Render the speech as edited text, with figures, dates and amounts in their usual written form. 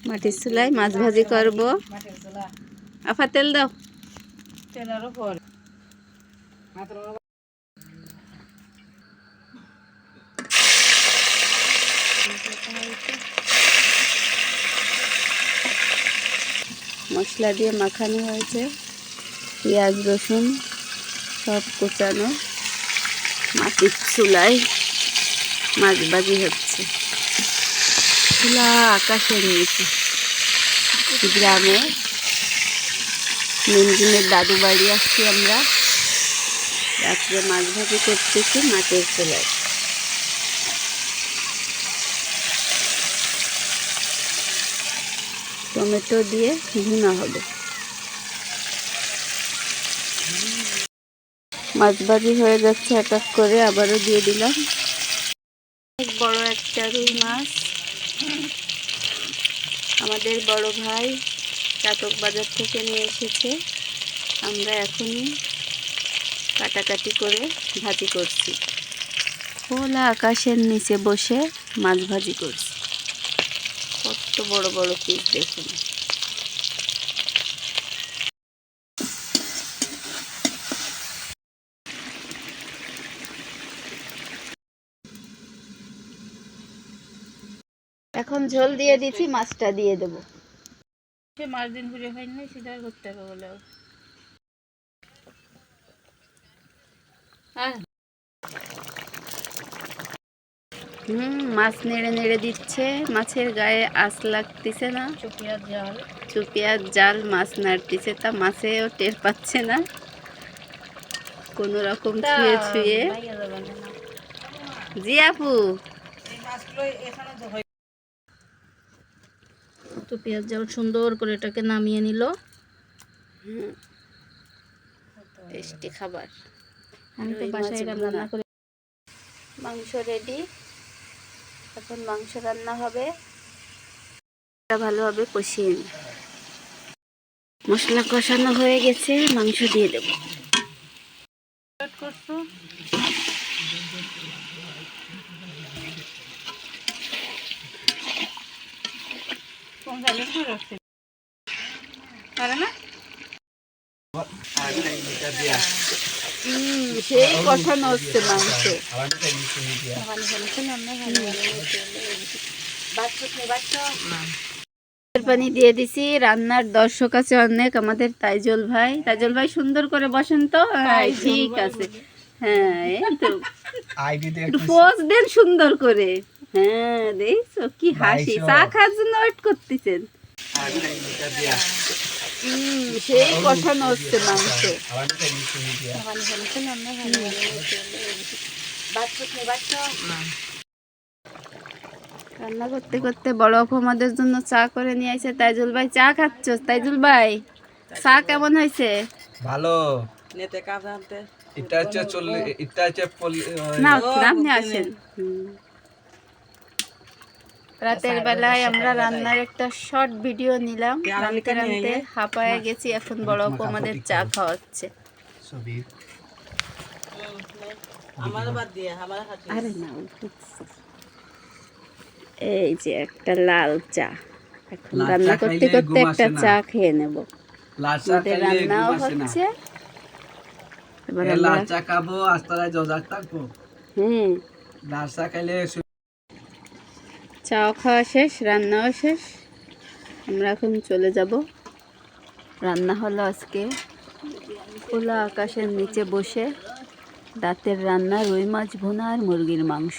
মাটির চুলায় মাছ ভাজি করব। আফা তেল দাও। মশলা দিয়ে মাখানো হয়েছে, পেঁয়াজ রসুন সব কুচানো। মাটির চুলায় মাছ ভাজি হচ্ছে, খোলা আকাশের নিচে গ্রামে। মিনজিমের দাদু বাড়ি আসছি আমরা, রাত্রে মাছ ভাজি করতেছি মাটির চুলায়। টমেটো দিয়ে ভুনা হবে। মাছ ভাজি হয়ে যাচ্ছে এক এক করে, আবারও দিয়ে দিলাম। অনেক বড় একটা রুই মাছ আমাদের বড় ভাই চাতক বাজার থেকে নিয়ে এসেছে। আমরা এখনই কাটাকাটি করে ভাজি করছি। খোলা আকাশের নিচে বসে মাছ ভাজি করছি। কত বড় বড় পিস দেখুন। এখন ঝোল দিয়ে দিচ্ছি, মাছটা দিয়ে দেবো। মাছ দিন ঘুরে হয়নি, সেটা করতে হবে বলে মাছ নেড়ে নেড়ে দিচ্ছে। মাছের গায়ে আঁচ লাগতেছে না, চুপিয়ার জাল মাছ নাড়তেছে, তা মাছেও টের পাচ্ছে না। কোন রকম ছুঁয়ে ছুঁয়ে। জি আপু, তো পেঁয়াজ জাল সুন্দর করে এটাকে নামিয়ে নিল। টেস্টি খাবার। আমি তো বাসায় রান্না করে। মাংস রেডি, এখন মাংস রান্না হবে। ভালোভাবে কষিয়ে নিই। মশলা কষানো হয়ে গেছে, মাংস দিয়ে দেব। সেই কষানো হচ্ছে মাংস। পানি দিয়ে দিছি। রান্নার দর্শক আছে অনেক, আমাদের তাইজুল ভাই। তাইজুল ভাই সুন্দর করে বসেন তো। হ্যাঁ ঠিক আছে, হ্যাঁ এই তো একটু পোজ দেন সুন্দর করে। হ্যাঁ দেখছো কি হাসি, চা খাওয়ার জন্য ওয়েট করতেছেন। সেই কষানো হচ্ছে মাংস। রান্না করতে করতে বড় আপু আমাদের জন্য চা করে নিয়ে আসে। তাইজুল ভাই চা খাচ্ছ? তাইজুল ভাই চা কেমন হয়েছে? ভালো। রাতের বেলায় আমরা রান্নার একটা শর্ট ভিডিও নিলাম। রানতে রানতে হাঁপায়ে গেছি, এখন বড় আপু আমাদের চা খাওয়াচ্ছে। আরে না, এই যে একটা লাল চা। এখন রান্না করতে করতে একটা চা খেয়ে নেব। আমাদের রান্নাও হচ্ছে। চাও খাওয়া শেষ, রান্নাও শেষ। আমরা এখন চলে যাব। রান্না হলো আজকে খোলা আকাশের নিচে বসে রাতের রান্না রুই মাছ ভুনা আর মুরগির মাংস।